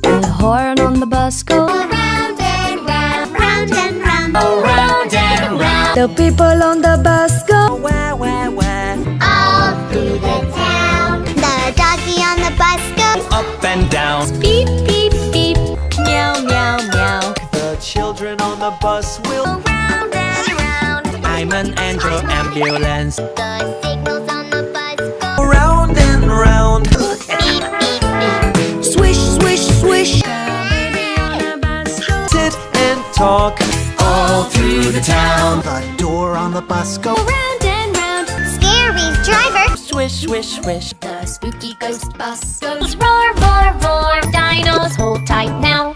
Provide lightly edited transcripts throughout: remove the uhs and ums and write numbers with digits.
The horn on the bus goes round and round, round and round, Round and round. The people on the bus go Where, where? all through the town. The doggy on the bus goes Up and down. beep, beep, beep, meow, meow, meow. The children on the bus will. round and round. I'm an angel ambulance. The signals on the bus go Round and round. beep, beep, beep. Swish, swish, swish. The baby on the bus goes Sit and talk all through the town. The door on the bus goes round and round. Scary's driver. Swish, swish, swish. The spooky ghost bus goes Roar, roar, roar. Dinos, hold tight now.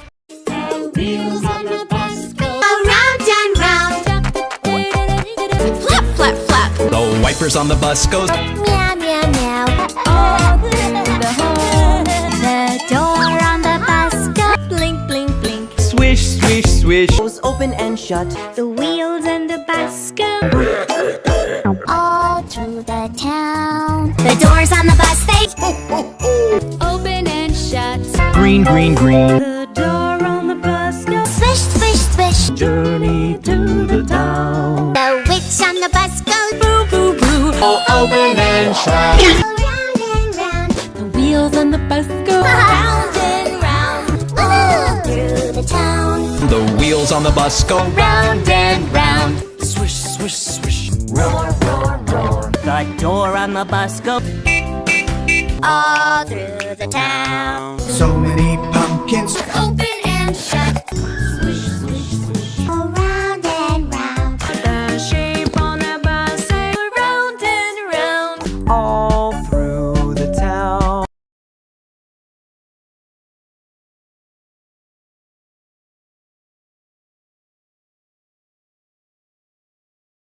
wheels on the bus go Round and round. flap, flap, flap. The wipers on the bus goes. Meow, meow, meow. All through the home. The door on the bus goes Blink, blink, blink. Swish, swish, swish. Goes open and shut. The wheels and the bus go all through the town. The doors on the bus, they open and shut. Green, green, green. The door on the bus goes swish, swish, swish. Journey to the town. The witch on the bus goes boo, boo, boo. Open and shut. round and round, The wheels on the bus go round and round, all through the town. The wheels on the bus go. round and round. Swish, swish, swish. Roar, roar, roar. The door on the bus go. All through the town. so many pumpkins